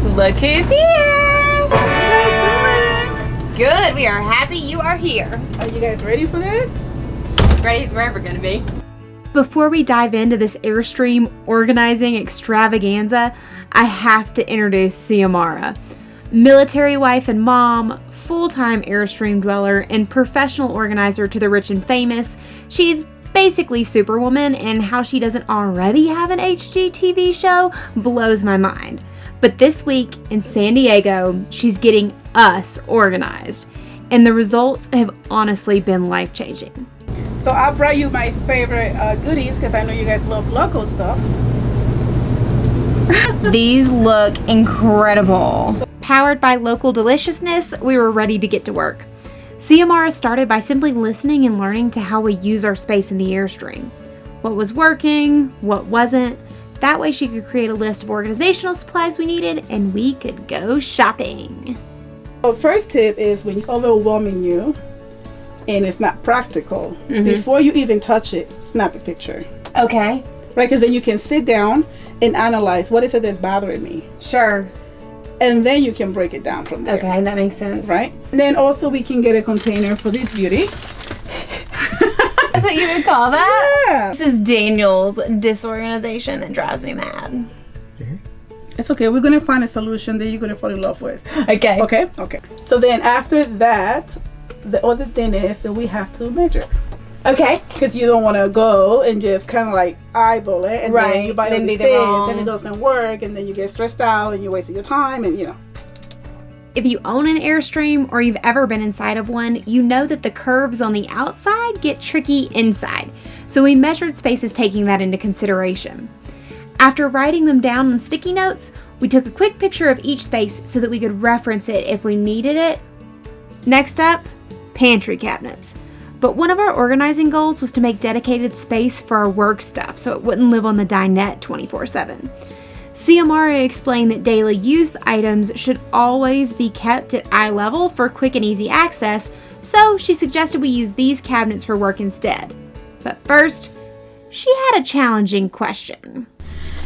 Look who's here! How you guys doing? Good, we are happy you are here. Are you guys ready for this? Ready as we're ever gonna be. Before we dive into this Airstream organizing extravaganza, I have to introduce Xiomara. Military wife and mom, full-time Airstream dweller, and professional organizer to the rich and famous, she's basically Superwoman, and how she doesn't already have an HGTV show blows my mind. But this week in San Diego, she's getting us organized, and the results have honestly been life-changing. So I brought you my favorite goodies because I know you guys love local stuff. These look incredible. Powered by local deliciousness, we were ready to get to work. Xiomara started by simply listening and learning to how we use our space in the Airstream. What was working, what wasn't. That way she could create a list of organizational supplies we needed and we could go shopping. So first tip is when it's overwhelming you and it's not practical, before you even touch it, snap a picture. Okay. Right, because then you can sit down and analyze what is it that's bothering me. Sure. And then you can break it down from there. Okay, that makes sense. Right? And then also we can get a container for this beauty. That's what you would call that? Yeah. This is Daniel's disorganization that drives me mad. It's okay. We're going to find a solution that you're going to fall in love with. Okay. Okay? Okay. So then after that, the other thing is that we have to measure. Okay. Because you don't want to go and just kind of like eyeball it. And then you buy all these things and it doesn't work. And then you get stressed out and you're wasting your time and you know. If you own an Airstream or you've ever been inside of one, you know that the curves on the outside get tricky inside. So we measured spaces taking that into consideration. After writing them down on sticky notes, we took a quick picture of each space so that we could reference it if we needed it. Next up, pantry cabinets. But one of our organizing goals was to make dedicated space for our work stuff so it wouldn't live on the dinette 24/7. Xiomara explained that daily use items should always be kept at eye level for quick and easy access, so she suggested we use these cabinets for work instead. But first, she had a challenging question.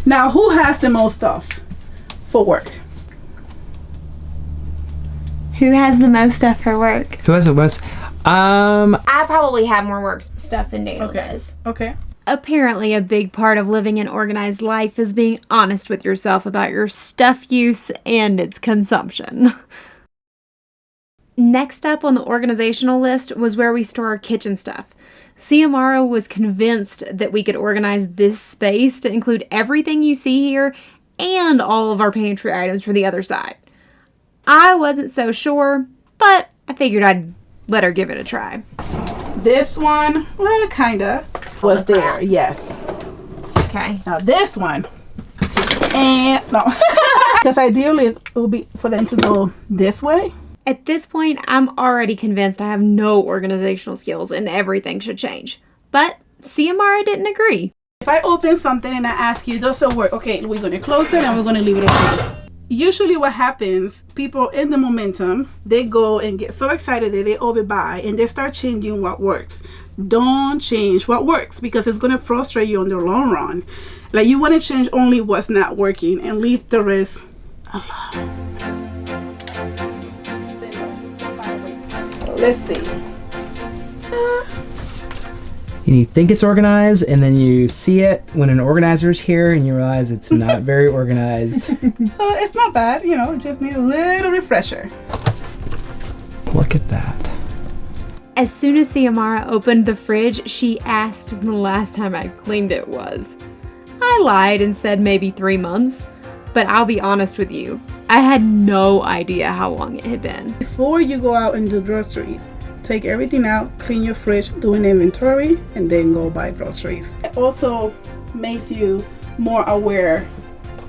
Now, who has the most stuff for work? Who has the most stuff for work? Who has the most? I probably have more work stuff than Daniel does. Okay. Apparently, a big part of living an organized life is being honest with yourself about your stuff use and its consumption. Next up on the organizational list was where we store our kitchen stuff. Xiomara was convinced that we could organize this space to include everything you see here and all of our pantry items for the other side. I wasn't so sure, but I figured I'd let her give it a try. This one, well, kinda, was there, yes. Okay. Now this one, and no, because ideally it would be for them to go this way. At this point, I'm already convinced I have no organizational skills and everything should change. But Xiomara didn't agree. If I open something and I ask you, does it work? Okay, we're going to close it and we're going to leave it open. Usually what happens, people in the momentum, they go and get so excited that they overbuy and they start changing what works. Don't change what works because it's going to frustrate you on the long run. Like, you want to change only what's not working and leave the rest alone. So let's see. You think it's organized, and then you see it when an organizer's here, and you realize it's not very organized. It's not bad, you know, just need a little refresher. Look at that. As soon as Xiomara opened the fridge, she asked when the last time I cleaned it was. I lied and said maybe 3 months, but I'll be honest with you, I had no idea how long it had been. Before you go out and do groceries, take everything out, clean your fridge, do an inventory, and then go buy groceries. It also makes you more aware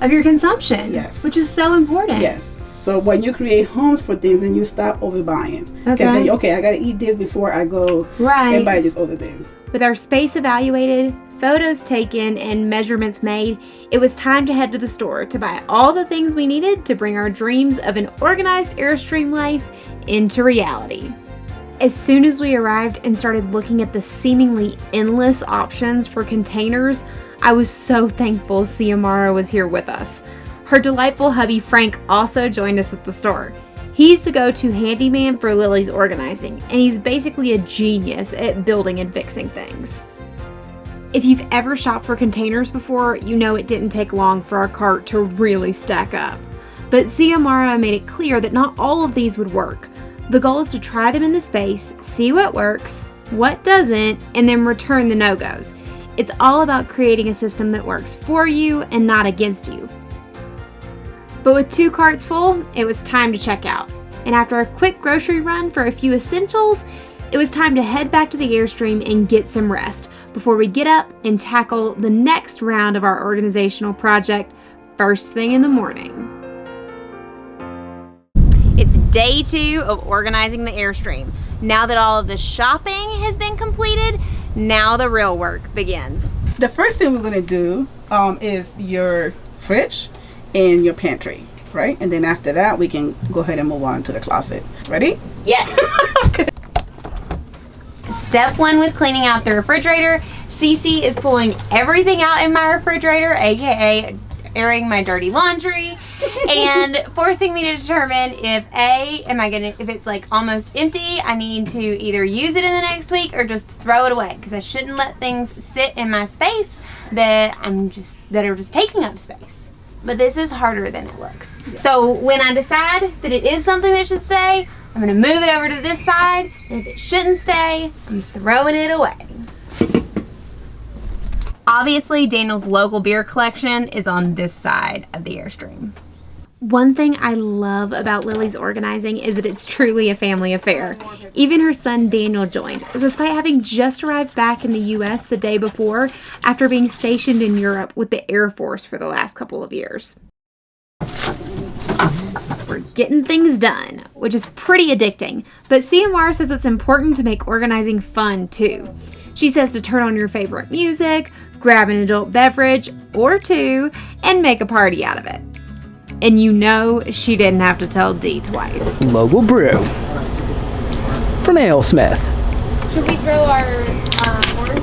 Of your consumption, Yes. which is so important. Yes. So when you create homes for things, then you stop overbuying. Okay. Say, okay, I gotta eat this before I go and buy this other thing. With our space evaluated, photos taken, and measurements made, it was time to head to the store to buy all the things we needed to bring our dreams of an organized Airstream life into reality. As soon as we arrived and started looking at the seemingly endless options for containers, I was so thankful Xiomara was here with us. Her delightful hubby Frank also joined us at the store. He's the go-to handyman for Lily's organizing, and he's basically a genius at building and fixing things. If you've ever shopped for containers before, you know it didn't take long for our cart to really stack up. But Xiomara made it clear that not all of these would work. The goal is to try them in the space, see what works, what doesn't, and then return the no-goes. It's all about creating a system that works for you and not against you. But with 2 carts full, it was time to check out. And after a quick grocery run for a few essentials, it was time to head back to the Airstream and get some rest before we get up and tackle the next round of our organizational project first thing in the morning. It's day 2 of organizing the Airstream. Now that all of the shopping has been completed, now the real work begins. The first thing we're going to do is your fridge and your pantry, right? And then after that, we can go ahead and move on to the closet. Ready? Yes. Okay. Step 1 with cleaning out the refrigerator. Cece is pulling everything out in my refrigerator, aka airing my dirty laundry, and forcing me to determine if if it's like almost empty, I need to either use it in the next week or just throw it away, because I shouldn't let things sit in my space that are just taking up space. But this is harder than it looks. Yeah. So when I decide that it is something that should stay, I'm gonna move it over to this side, and if it shouldn't stay, I'm throwing it away. Obviously, Daniel's local beer collection is on this side of the Airstream. One thing I love about Lily's organizing is that it's truly a family affair. Even her son Daniel joined, despite having just arrived back in the US the day before after being stationed in Europe with the Air Force for the last couple of years. We're getting things done, which is pretty addicting, but Xiomara says it's important to make organizing fun too. She says to turn on your favorite music, grab an adult beverage or 2, and make a party out of it. And you know she didn't have to tell Dee twice. Local brew from AleSmith. Should we throw our order?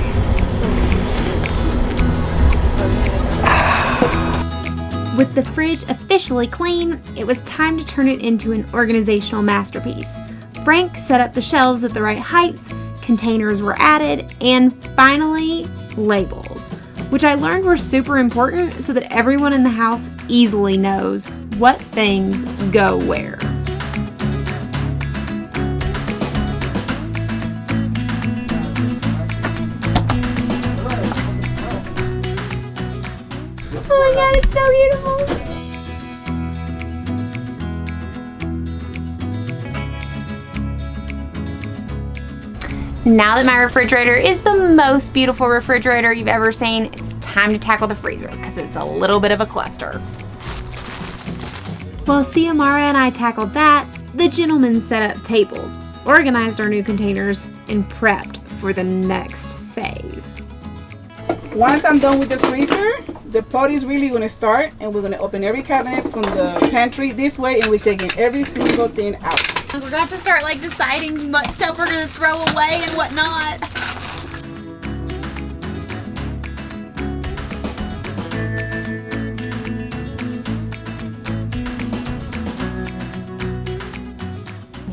With the fridge officially clean, it was time to turn it into an organizational masterpiece. Frank set up the shelves at the right heights, containers were added, and finally, labels, which I learned were super important so that everyone in the house easily knows what things go where. Oh my god, it's so beautiful! Now that my refrigerator is the most beautiful refrigerator you've ever seen, it's time to tackle the freezer because it's a little bit of a cluster. While Xiomara and I tackled that, the gentlemen set up tables, organized our new containers, and prepped for the next phase. Once I'm done with the freezer, the party's really going to start, and we're going to open every cabinet from the pantry this way, and we're taking every single thing out. We're going to have to start like deciding what stuff we're going to throw away and what not.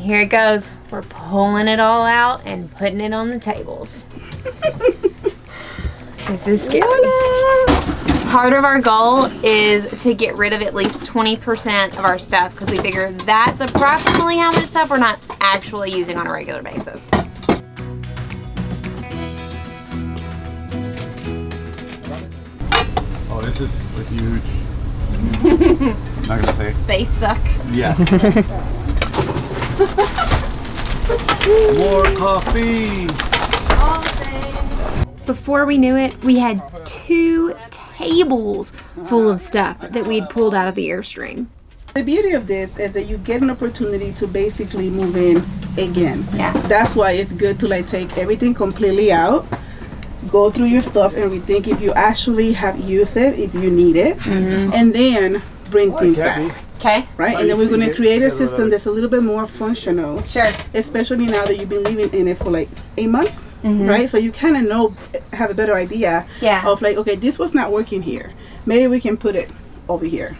Here it goes. We're pulling it all out and putting it on the tables. This is scary. Part of our goal is to get rid of at least 20% of our stuff because we figure that's approximately how much stuff we're not actually using on a regular basis. Oh, this is a huge. Not gonna say. Space suck. Yeah. More coffee. Before we knew it, we had 2 tables full of stuff that we'd pulled out of the Airstream. The beauty of this is that you get an opportunity to basically move in again. Yeah. That's why it's good to like take everything completely out, go through your stuff and rethink if you actually have used it, if you need it, and then bring things back. Okay. Right? And then we're going to create a system that's a little bit more functional. Sure. Especially now that you've been living in it for like 8 months, right? So you kind of have a better idea of like, okay, this was not working here. Maybe we can put it over here.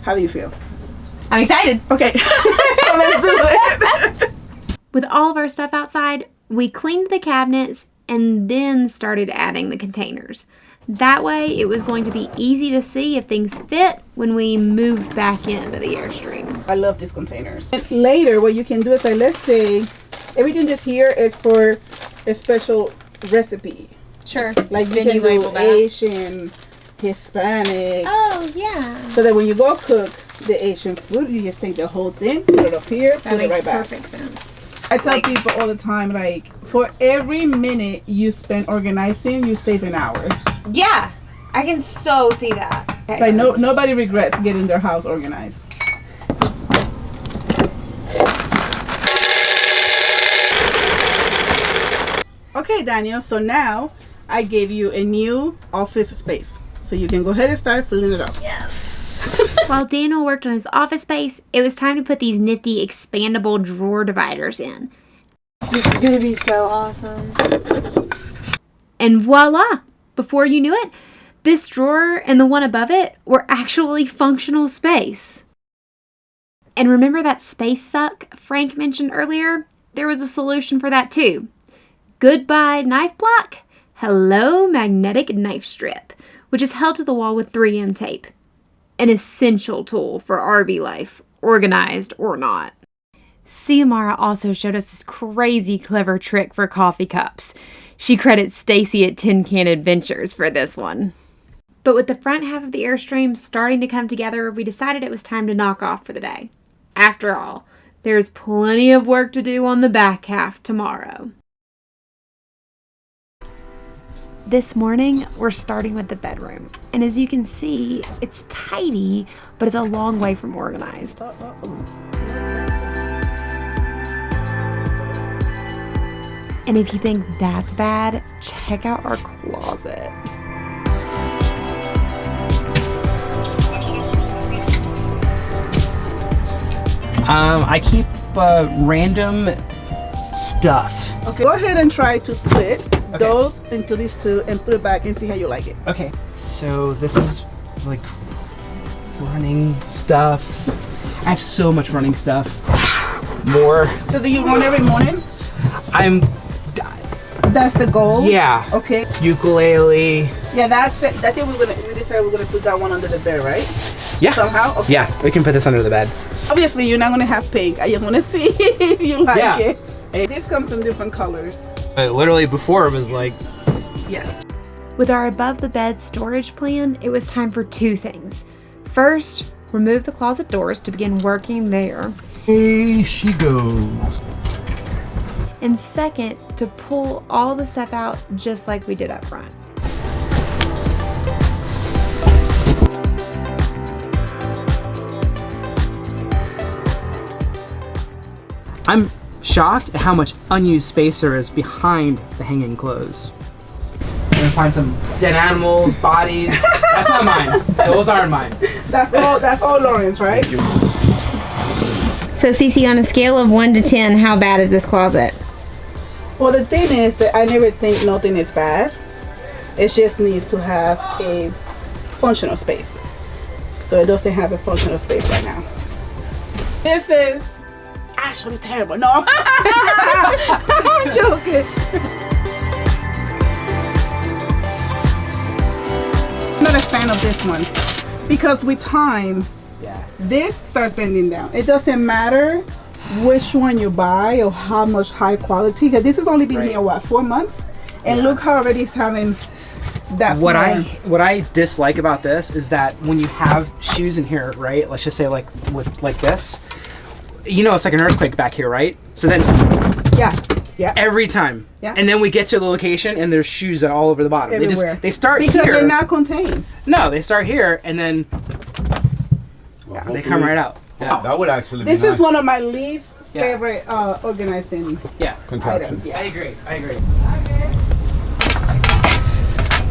How do you feel? I'm excited. Okay, so let's do it. With all of our stuff outside, we cleaned the cabinets and then started adding the containers. That way, it was going to be easy to see if things fit when we moved back into the Airstream. I love these containers. And later, what you can do is, like, let's say everything that's here is for a special recipe. Sure. Like you Then can you do label that. Asian, Hispanic. Oh, yeah. So that when you go cook the Asian food, you just take the whole thing, put it up here, That put it makes right back. perfect sense. I tell Like- people all the time, like, for every minute you spend organizing, you save an hour. Yeah. I can so see that. Like, nobody regrets getting their house organized. Okay, Daniel, so now I gave you a new office space. So you can go ahead and start filling it up. While Daniel worked on his office space, it was time to put these nifty expandable drawer dividers in. This is gonna be so awesome. And voila! Before you knew it, this drawer and the one above it were actually functional space. And remember that space suck Frank mentioned earlier? There was a solution for that too. Goodbye knife block, hello magnetic knife strip, which is held to the wall with 3M tape. An essential tool for RV life, organized or not. Xiomara also showed us this crazy clever trick for coffee cups. She credits Stacy at Tin Can Adventures for this one. But with the front half of the Airstream starting to come together, we decided it was time to knock off for the day. After all, there's plenty of work to do on the back half tomorrow. This morning, we're starting with the bedroom. And as you can see, it's tidy, but it's a long way from organized. And if you think that's bad, check out our closet. I keep random stuff. Okay, go ahead and try to split those into these two and put it back and see how you like it. Okay, so this is like running stuff. I have so much running stuff. More. So do you run every morning? That's the goal? Yeah. Okay. Ukulele. Yeah, that's it. I think we decided we're gonna put that one under the bed, right? Yeah. Somehow? Okay. Yeah, we can put this under the bed. Obviously, you're not gonna have pink. I just wanna see if you like Yeah. it. This comes in different colors. Literally before it was like, Yeah. With our above the bed storage plan, it was time for two things. First, remove the closet doors to begin working there. Here she goes. And second, to pull all the stuff out just like we did up front. I'm shocked at how much unused space there is behind the hanging clothes. You're gonna find some dead animals, bodies. That's not mine. Those aren't mine. That's all Lawrence, right? So, Cece, on a scale of 1 to 10, how bad is this closet? Well, the thing is that I never think nothing is bad. It just needs to have a functional space. So it doesn't have a functional space right now. This is actually terrible. No, I'm joking. I'm not a fan of this one because with time, Yeah. this starts bending down. It doesn't matter which one you buy or how much high quality, because this has only been here, what, 4 months? And look how already it's having that What part. I dislike about this is that when you have shoes in here, right? Let's just say like this. You know, it's like an earthquake back here, right? So then Yeah. every time. Yeah. And then we get to the location and there's shoes all over the bottom. Everywhere. They start Because here. they're not contained. No, they start here and then Well, they come right out. Yeah. That would actually This be is nice. one of my least Yeah. favorite organizing Yeah. Contraptions. items. Yeah. I agree.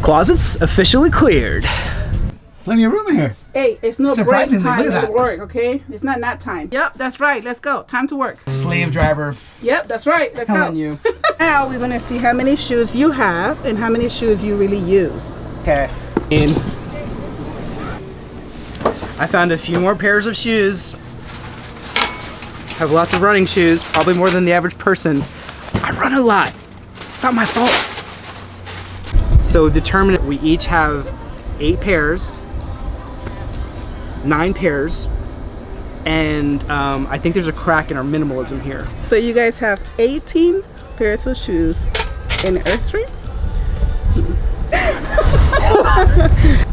Closets officially cleared. Plenty of room in here. Hey, it's not break Surprisingly, time look at at that. work, okay? It's not nap time. Yep, that's right. Let's go. Time to work. Slave driver, Yep, that's right. Let's telling go. you. Now we're gonna see how many shoes you have and how many shoes you really use. Okay. And I found a few more pairs of shoes. Have lots of running shoes, probably more than the average person. I run a lot. It's not my fault. So determined, we each have 8 pairs, 9 pairs, and I think there's a crack in our minimalism here. So you guys have 18 pairs of shoes in Airstream?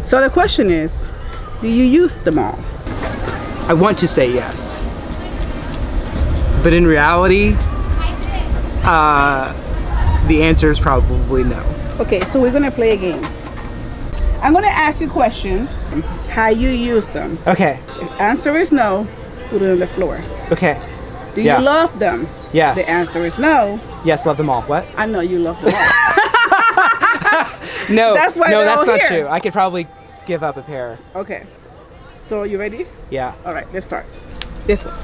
So the question is, do you use them all? I want to say yes, but in reality, the answer is probably no. Okay, so we're gonna play a game. I'm gonna ask you questions, how you use them. Okay. If answer is no, put it on the floor. Okay. Do Yeah. you love them? Yes. The answer is no. Yes, love them all. What? I know you love them all. No. That's why no, they're that's all not here. true. I could probably give up a pair. Okay. So you ready? Yeah. All right, let's start. This one.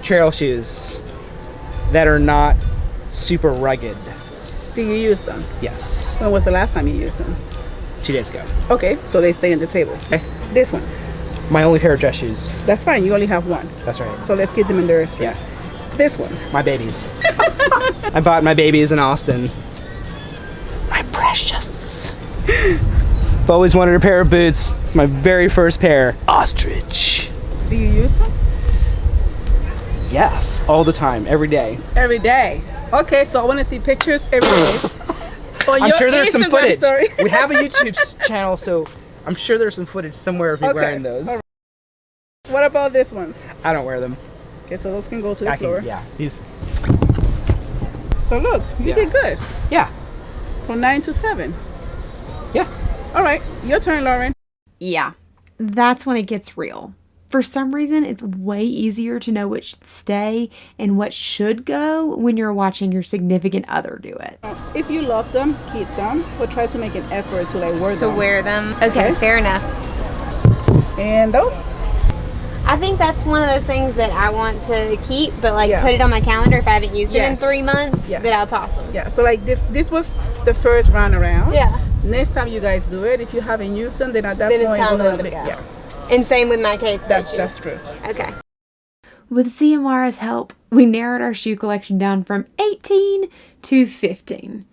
Trail shoes that are not super rugged. Do you use them? Yes. When was the last time you used them? 2 days ago. Okay, so they stay on the table. Okay. This one's. My only pair of dress shoes. That's fine, you only have one. That's right. So let's keep them in the Airstream. Yeah. This one's. My babies. I bought my babies in Austin. My precious. I've always wanted a pair of boots. It's my very first pair. Ostrich. Do you use them? Yes, all the time, every day. Every day. Okay, so I want to see pictures every day. On I'm your sure there's some Instagram footage. story. We have a YouTube channel, so I'm sure there's some footage somewhere of me Okay, wearing those. all right. What about this ones? I don't wear them. Okay, so those can go to the floor. Yeah, these. So look, you Yeah. did good. Yeah, From 9 to 7. yeah. All right, your turn, Lauren. Yeah, that's when it gets real. For some reason, it's way easier to know which should stay and what should go when you're watching your significant other do it. If you love them, keep them, but try to make an effort to like wear To them. wear them. Okay, Okay. fair enough. And those? I think that's one of those things that I want to keep, but like Yeah. put it on my calendar if I haven't used it in Yes. 3 months, Yes. that I'll toss them. Yeah, so like this was the first round around. Yeah. Next time you guys do it, if you haven't used them, then at that Then it's point, time we're to gonna let it go. yeah, And same with my Kate Spade shoes. that's true. Okay. With Xiomara's help, we narrowed our shoe collection down from 18 to 15.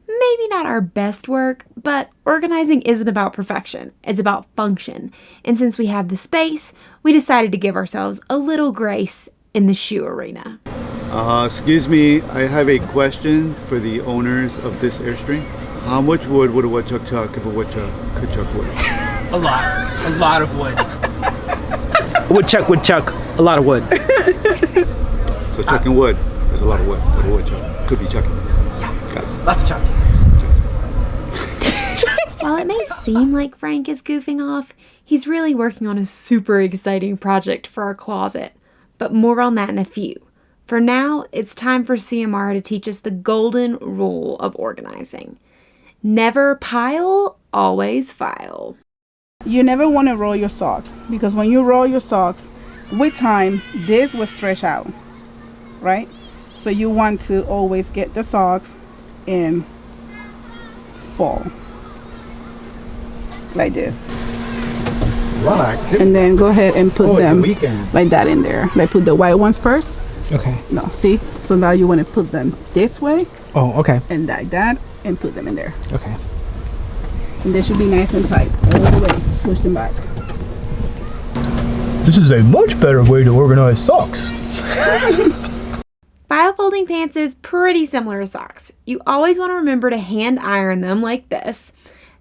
Maybe not our best work, but organizing isn't about perfection. It's about function. And since we have the space, we decided to give ourselves a little grace in the shoe arena. Excuse me, I have a question for the owners of this Airstream. How much wood would a woodchuck chuck if a woodchuck could chuck wood? A lot of wood. Woodchuck, a lot of wood. So chucking wood is a lot of wood that a woodchuck could be chucking. Got it. Lots of chuck. While it may seem like Frank is goofing off, he's really working on a super exciting project for our closet. But more on that in a few. For now, it's time for Xiomara to teach us the golden rule of organizing. Never pile, always file. You never want to roll your socks, because when you roll your socks, with time, this will stretch out, right? So you want to always get the socks in fall, like this. And then go ahead and put them like that in there. Like put the white ones first. Okay. No, see? So now you want to put them this way Oh, okay. and like that, and put them in there. Okay. And they should be nice and tight all the way. Push them back. This is a much better way to organize socks. File folding pants is pretty similar to socks. You always want to remember to hand iron them like this.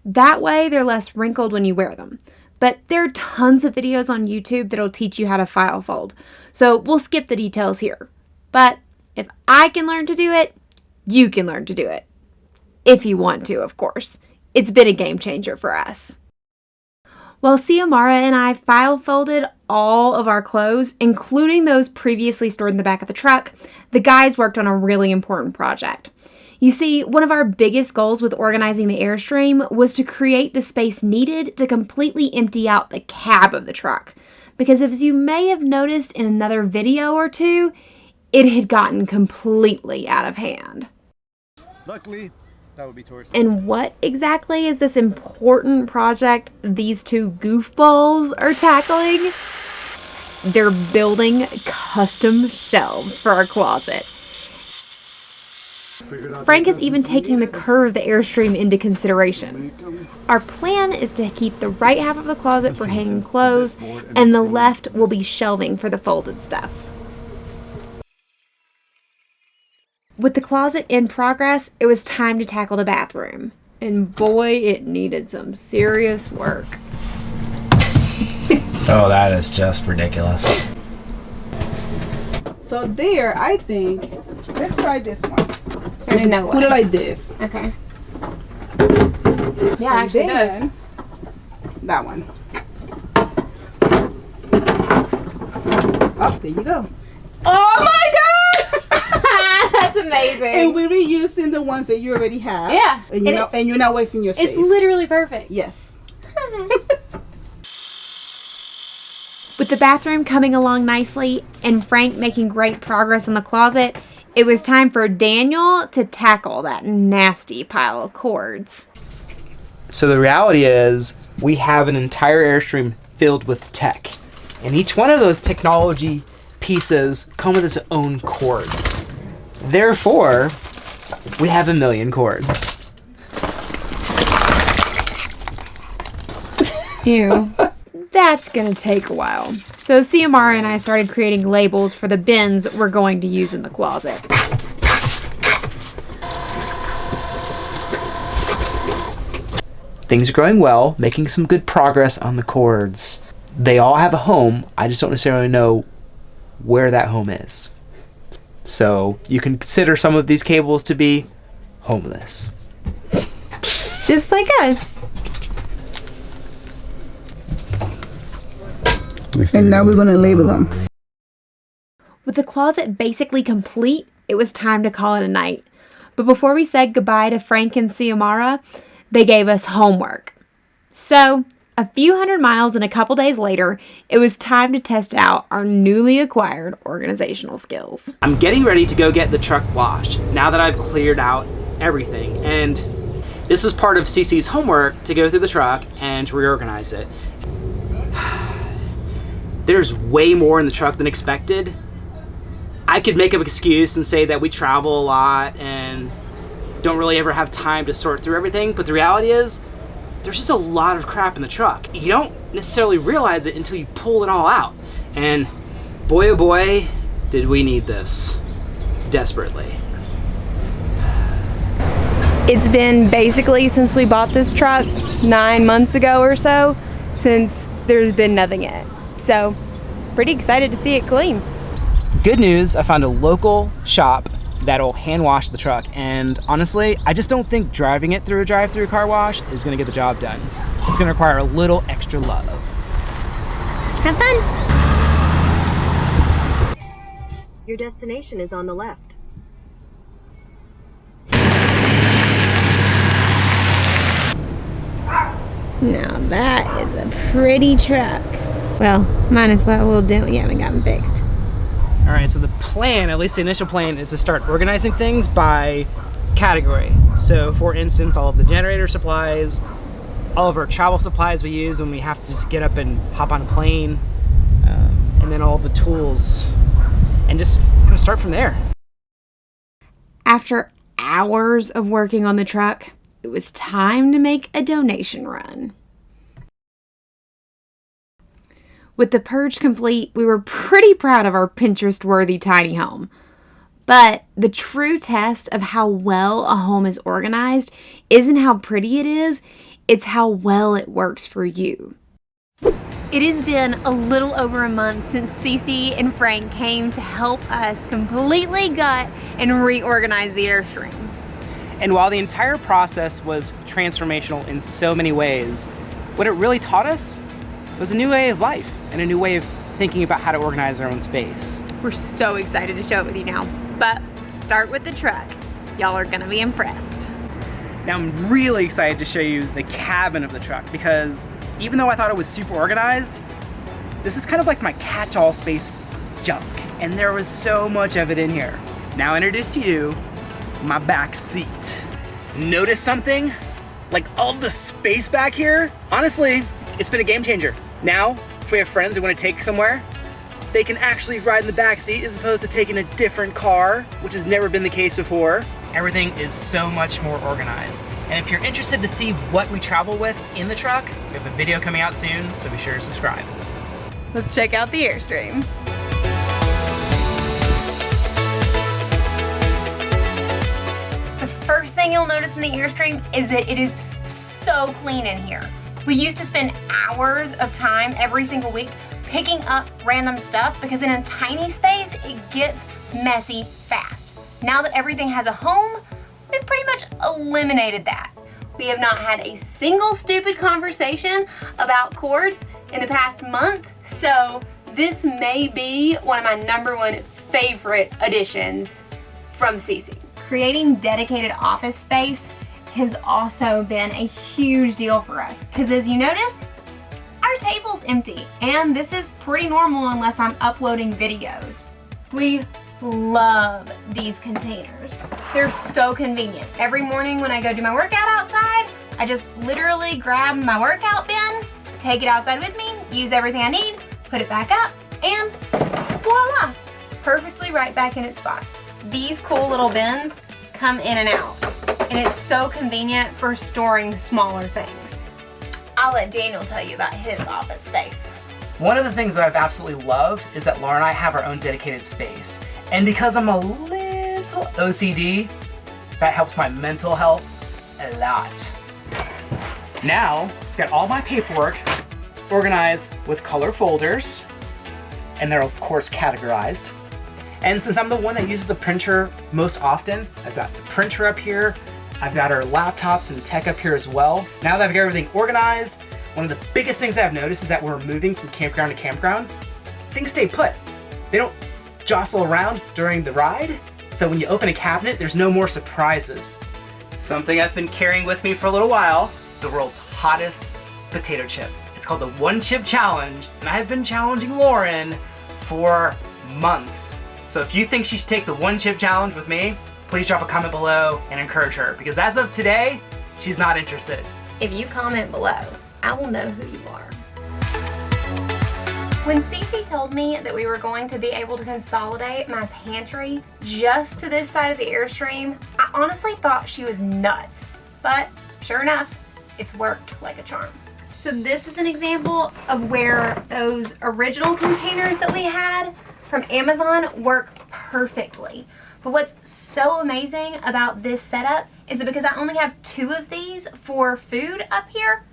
That way they're less wrinkled when you wear them. But there are tons of videos on YouTube that'll teach you how to file fold. So we'll skip the details here. But if I can learn to do it, you can learn to do it. If you want to, of course. It's been a game changer for us. While Xiomara and I file folded all of our clothes, including those previously stored in the back of the truck, the guys worked on a really important project. You see, one of our biggest goals with organizing the Airstream was to create the space needed to completely empty out the cab of the truck. Because as you may have noticed in another video or two, it had gotten completely out of hand. Luckily, That would be towards. And what exactly is this important project these two goofballs are tackling? They're building custom shelves for our closet. Frank is even taking the curve of the Airstream into consideration. Our plan is to keep the right half of the closet for hanging clothes, and the left will be shelving for the folded stuff. With the closet in progress, it was time to tackle the bathroom. And boy, it needed some serious work. Oh, that is just ridiculous. So there, I think, let's try this one. There's no Put way. it like this. Okay. And Yeah, actually it does. then, that one. Oh, there you go. Oh my God! That's amazing. And we're reusing the ones that you already have. Yeah. And you're not wasting your space. It's literally perfect. Yes. With the bathroom coming along nicely and Frank making great progress in the closet, it was time for Daniel to tackle that nasty pile of cords. So the reality is we have an entire Airstream filled with tech. And each one of those technology pieces come with its own cord. Therefore, we have a million cords. Ew. That's gonna take a while. So Xiomara and I started creating labels for the bins we're going to use in the closet. Things are going well, making some good progress on the cords. They all have a home, I just don't necessarily know where that home is. So you can consider some of these cables to be homeless. Just like us. And now we're going to label them. With the closet basically complete, it was time to call it a night. But before we said goodbye to Frank and Xiomara, they gave us homework. So, a few hundred miles and a couple days later, it was time to test out our newly acquired organizational skills. I'm getting ready to go get the truck washed now that I've cleared out everything. And this was part of Cece's homework to go through the truck and reorganize it. There's way more in the truck than expected. I could make up an excuse and say that we travel a lot and don't really ever have time to sort through everything, but the reality is there's just a lot of crap in the truck. You don't necessarily realize it until you pull it all out. And boy, oh boy, did we need this desperately. It's been basically since we bought this truck 9 months ago or so, since there's been nothing in it. So, pretty excited to see it clean. Good news, I found a local shop that'll hand wash the truck, and honestly, I just don't think driving it through a drive-through car wash is gonna get the job done. It's gonna require a little extra love. Have fun. Your destination is on the left. Now that is a pretty truck. Well, minus that little dent we haven't gotten fixed. All right, so the plan, at least the initial plan, is to start organizing things by category. So for instance, all of the generator supplies, all of our travel supplies we use when we have to just get up and hop on a plane, and then all the tools, and just kind of start from there. After hours of working on the truck, it was time to make a donation run. With the purge complete, we were pretty proud of our Pinterest-worthy tiny home. But the true test of how well a home is organized isn't how pretty it is, it's how well it works for you. It has been a little over a month since Cece and Frank came to help us completely gut and reorganize the Airstream. And while the entire process was transformational in so many ways, what it really taught us was a new way of life and a new way of thinking about how to organize our own space. We're so excited to show it with you now, but start with the truck. Y'all are gonna be impressed. Now I'm really excited to show you the cabin of the truck because even though I thought it was super organized, this is kind of like my catch-all space junk, and there was so much of it in here. Now I introduce to you my back seat. notice something? Like all the space back here? Honestly, it's been a game changer. Now, if we have friends who want to take somewhere, they can actually ride in the back seat as opposed to taking a different car, which has never been the case before. Everything is so much more organized. And if you're interested to see what we travel with in the truck, we have a video coming out soon, so be sure to subscribe. Let's check out the Airstream. The first thing you'll notice in the Airstream is that it is so clean in here. We used to spend hours of time every single week picking up random stuff because in a tiny space, it gets messy fast. Now that everything has a home, we've pretty much eliminated that. We have not had a single stupid conversation about cords in the past month, so this may be one of my #1 favorite additions from Cece. Creating dedicated office space has also been a huge deal for us because as you notice, our table's empty and this is pretty normal unless I'm uploading videos. We love these containers. They're so convenient. Every morning when I go do my workout outside, I just literally grab my workout bin, take it outside with me, use everything I need, put it back up, and voila, perfectly right back in its spot. These cool little bins come in and out, and it's so convenient for storing smaller things. I'll let Daniel tell you about his office space. One of the things that I've absolutely loved is that Laura and I have our own dedicated space. And because I'm a little OCD, that helps my mental health a lot. Now, I've got all my paperwork organized with color folders, and they're of course categorized. And since I'm the one that uses the printer most often, I've got the printer up here, I've got our laptops and tech up here as well. Now that I've got everything organized, one of the biggest things that I've noticed is that when we're moving from campground to campground, things stay put. They don't jostle around during the ride, so when you open a cabinet, there's no more surprises. Something I've been carrying with me for a little while, the world's hottest potato chip. It's called the One Chip Challenge, and I've been challenging Lauren for months. So if you think she should take the One Chip Challenge with me, please drop a comment below and encourage her, because as of today, she's not interested. If you comment below, I will know who you are. When Cece told me that we were going to be able to consolidate my pantry just to this side of the Airstream, I honestly thought she was nuts. But sure enough, it's worked like a charm. So this is an example of where those original containers that we had from Amazon work perfectly. But what's so amazing about this setup is that because I only have 2 of these for food up here,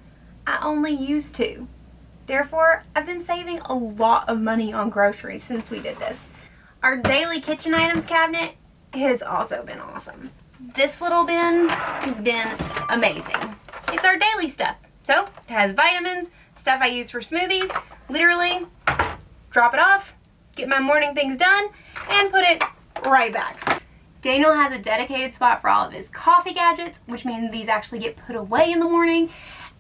I only use 2. Therefore, I've been saving a lot of money on groceries since we did this. Our daily kitchen items cabinet has also been awesome. This little bin has been amazing. It's our daily stuff. So, it has vitamins, stuff I use for smoothies, literally drop it off, get my morning things done, and put it right back. Daniel has a dedicated spot for all of his coffee gadgets, which means these actually get put away in the morning.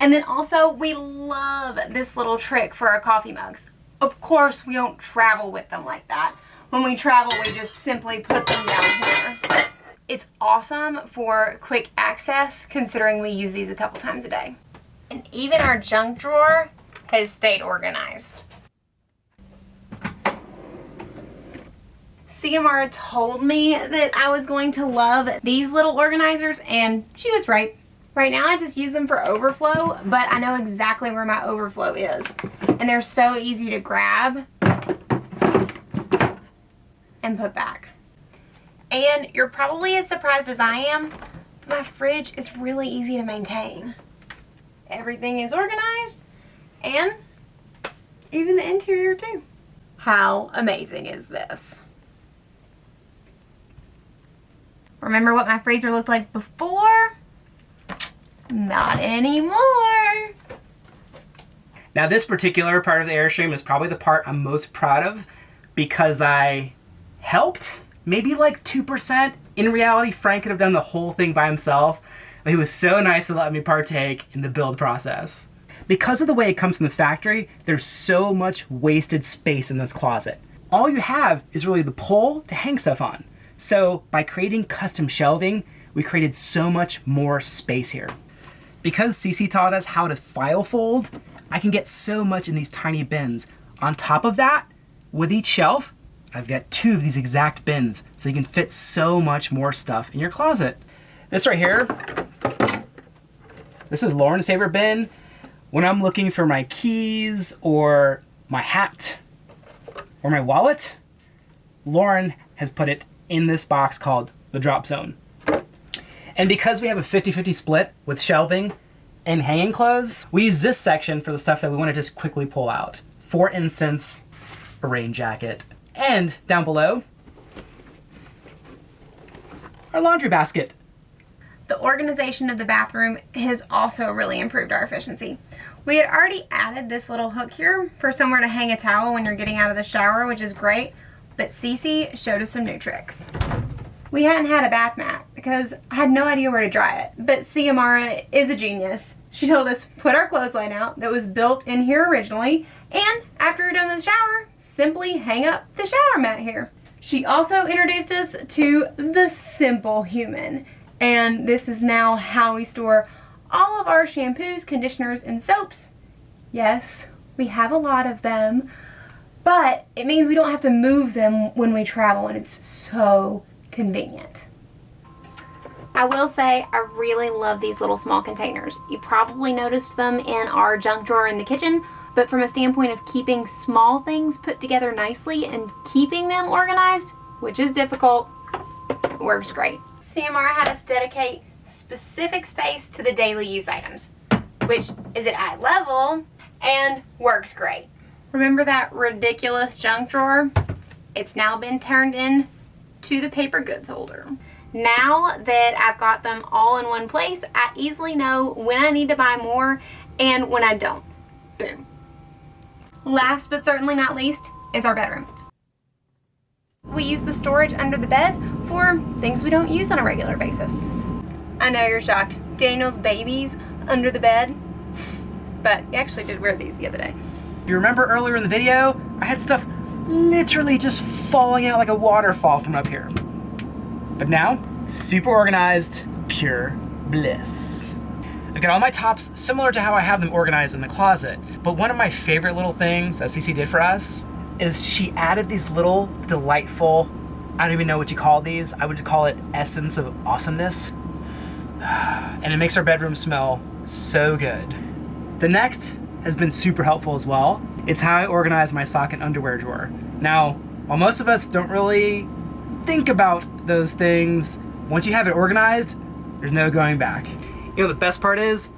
And then also, we love this little trick for our coffee mugs. Of course, we don't travel with them like that. When we travel, we just simply put them down here. It's awesome for quick access, considering we use these a couple times a day. And even our junk drawer has stayed organized. Xiomara told me that I was going to love these little organizers, and she was right. Right now I just use them for overflow, but I know exactly where my overflow is. And they're so easy to grab and put back. And you're probably as surprised as I am, my fridge is really easy to maintain. Everything is organized, and even the interior too. How amazing is this? Remember what my freezer looked like before? Not anymore. Now this particular part of the Airstream is probably the part I'm most proud of because I helped, maybe like 2%. In reality, Frank could have done the whole thing by himself, but he was so nice to let me partake in the build process. Because of the way it comes from the factory, there's so much wasted space in this closet. All you have is really the pole to hang stuff on. So by creating custom shelving, we created so much more space here. Because Cece taught us how to file fold, I can get so much in these tiny bins. On top of that, with each shelf, I've got 2 of these exact bins, so you can fit so much more stuff in your closet. This right here, this is Lauren's favorite bin. When I'm looking for my keys or my hat or my wallet, Lauren has put it in this box called the drop zone. And because we have a 50-50 split with shelving and hanging clothes, we use this section for the stuff that we want to just quickly pull out. For instance, a rain jacket. And down below, our laundry basket. The organization of the bathroom has also really improved our efficiency. We had already added this little hook here for somewhere to hang a towel when you're getting out of the shower, which is great, but Cece showed us some new tricks. We hadn't had a bath mat because I had no idea where to dry it, but Xiomara is a genius. She told us put our clothesline out that was built in here originally, and after we're done with the shower, simply hang up the shower mat here. She also introduced us to the Simple Human, and this is now how we store all of our shampoos, conditioners, and soaps. Yes, we have a lot of them, but it means we don't have to move them when we travel, and it's so convenient. I will say I really love these little small containers. You probably noticed them in our junk drawer in the kitchen, but from a standpoint of keeping small things put together nicely and keeping them organized, which is difficult, it works great. Xiomara had us dedicate specific space to the daily use items, which is at eye level and works great. Remember that ridiculous junk drawer? It's now been turned in to the paper goods holder. Now that I've got them all in one place, I easily know when I need to buy more and when I don't. Boom. Last but certainly not least is our bedroom. We use the storage under the bed for things we don't use on a regular basis. I know you're shocked. Daniel's babies under the bed, but he actually did wear these the other day. If you remember earlier in the video, I had stuff literally just falling out like a waterfall from up here. But now, super organized, pure bliss. I've got all my tops similar to how I have them organized in the closet, but one of my favorite little things that Cece did for us is she added these little delightful, I don't even know what you call these, I would just call it essence of awesomeness. And it makes our bedroom smell so good. The next has been super helpful as well. It's how I organize my sock and underwear drawer. Now, while most of us don't really think about those things, once you have it organized, there's no going back. You know, the best part is,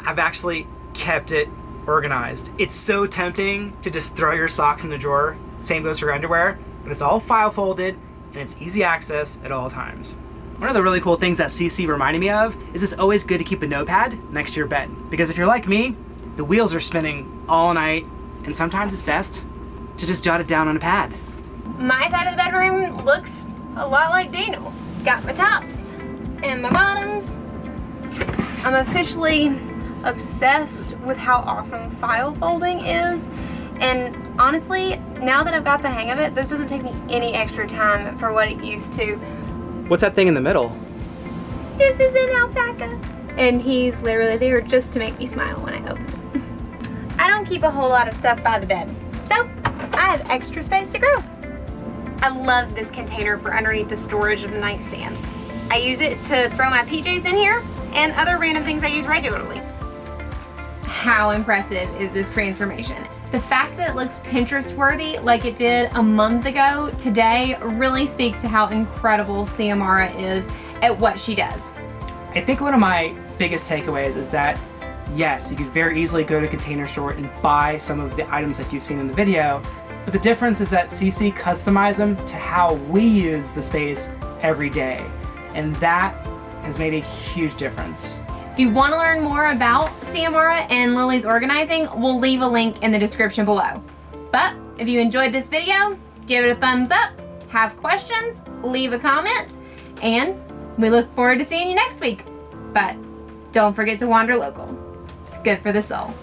I've actually kept it organized. It's so tempting to just throw your socks in the drawer. Same goes for your underwear, but it's all file folded and it's easy access at all times. One of the really cool things that Cece reminded me of is it's always good to keep a notepad next to your bed. Because if you're like me, the wheels are spinning all night, and sometimes it's best to just jot it down on a pad. My side of the bedroom looks a lot like Daniel's. Got my tops and my bottoms. I'm officially obsessed with how awesome file folding is, and honestly, now that I've got the hang of it, this doesn't take me any extra time for what it used to. What's that thing in the middle? This is an alpaca, and he's literally there just to make me smile when I open it. I don't keep a whole lot of stuff by the bed, so I have extra space to grow. I love this container for underneath the storage of the nightstand. I use it to throw my PJs in here and other random things I use regularly. How impressive is this transformation? The fact that it looks Pinterest worthy like it did a month ago today really speaks to how incredible Xiomara is at what she does. I think one of my biggest takeaways is that, yes, you could very easily go to a container store and buy some of the items that you've seen in the video, but the difference is that Cece customized them to how we use the space every day, and that has made a huge difference. If you want to learn more about Xiomara and Lily's organizing, we'll leave a link in the description below. But if you enjoyed this video, give it a thumbs up, have questions, leave a comment, and we look forward to seeing you next week. But don't forget to wander local. It's good for the soul.